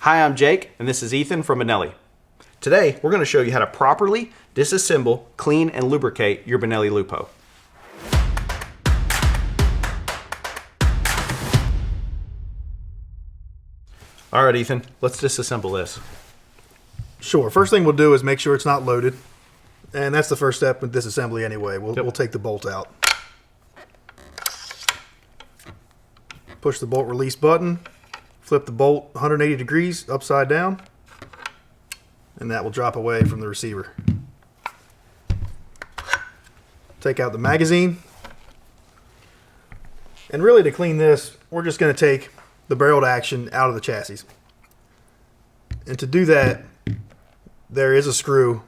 Hi, I'm Jake, and this is Ethan from Benelli. Today, we're going to show you how to properly disassemble, clean, and lubricate your Benelli Lupo. All right, Ethan, let's disassemble this. Sure. First thing we'll do is make sure it's not loaded. And that's the first step with disassembly anyway. We'll take the bolt out. Push the bolt release button. Flip the bolt 180 degrees upside down. And that will drop away from the receiver. Take out the magazine. And really to clean this, we're just going to take the barreled action out of the chassis. And to do that, there is a screw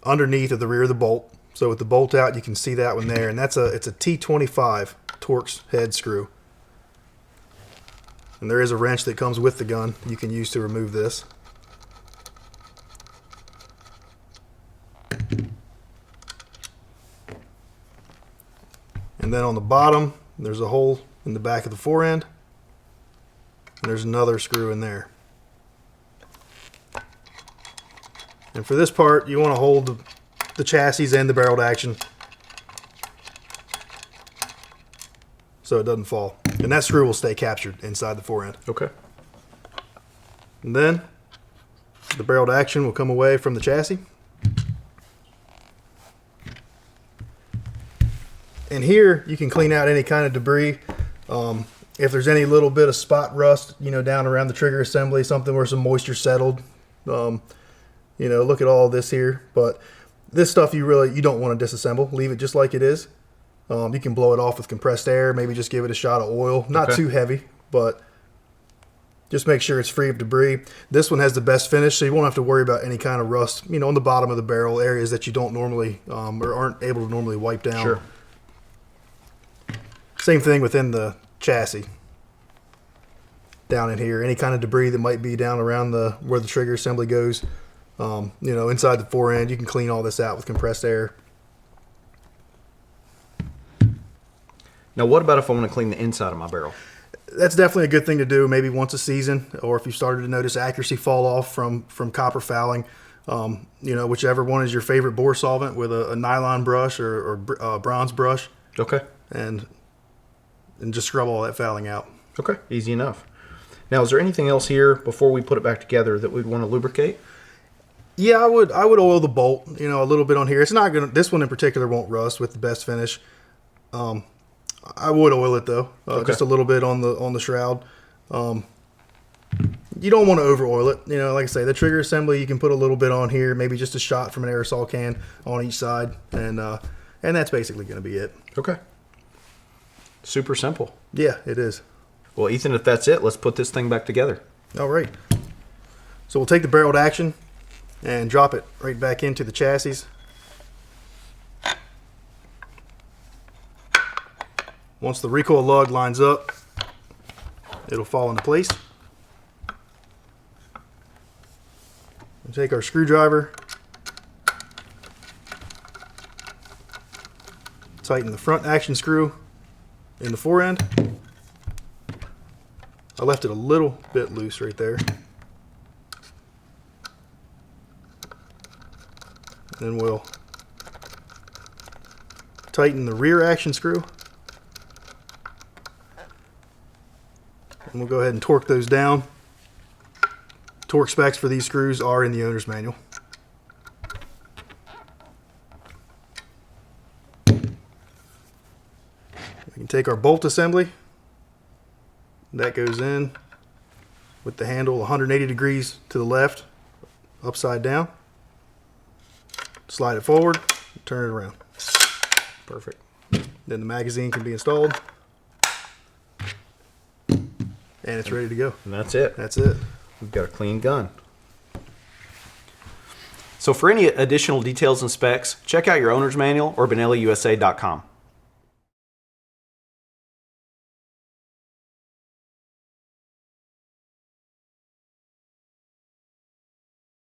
underneath of the rear of the bolt. So with the bolt out, you can see that one there. And it's a T25 Torx head screw. And there is a wrench that comes with the gun you can use to remove this. And then on the bottom, there's a hole in the back of the fore end. And there's another screw in there. And for this part, you want to hold the chassis and the barreled action so it doesn't fall. And that screw will stay captured inside the fore end. Okay. And then the barreled action will come away from the chassis. And here you can clean out any kind of debris. If there's any little bit of spot rust, down around the trigger assembly, something where some moisture settled, look at all this here. But this stuff you don't want to disassemble. Leave it just like it is. You can blow it off with compressed air. Maybe just give it a shot of oil. Not too heavy, but just make sure it's free of debris. This one has the best finish, so you won't have to worry about any kind of rust, on the bottom of the barrel, areas that you don't normally or aren't able to normally wipe down. Sure. Same thing within the chassis. Down in here, any kind of debris that might be down around where the trigger assembly goes, inside the fore end, you can clean all this out with compressed air. Now, what about if I want to clean the inside of my barrel? That's definitely a good thing to do, maybe once a season, or if you started to notice accuracy fall off from copper fouling. Whichever one is your favorite bore solvent, with a nylon brush or a bronze brush. Okay. And just scrub all that fouling out. Okay, easy enough. Now, is there anything else here before we put it back together that we'd want to lubricate? Yeah, I would oil the bolt, a little bit on here. It's not gonna. This one in particular won't rust with the best finish. I would oil it though, just a little bit on the shroud. You don't want to over oil it. Like I say, the trigger assembly you can put a little bit on here, maybe just a shot from an aerosol can on each side, and that's basically going to be it. Okay. Super simple. Yeah, it is. Well, Ethan, if that's it, let's put this thing back together. All right. So we'll take the barreled action and drop it right back into the chassis. Once the recoil lug lines up, it'll fall into place. We'll take our screwdriver, tighten the front action screw in the fore end. I left it a little bit loose right there. Then we'll tighten the rear action screw. And we'll go ahead and torque those down. Torque specs for these screws are in the owner's manual. We can take our bolt assembly. That goes in with the handle 180 degrees to the left, upside down. Slide it forward, turn it around. Perfect. Then the magazine can be installed. And it's ready to go. And that's it. That's it. We've got a clean gun. So for any additional details and specs, check out your owner's manual or BenelliUSA.com.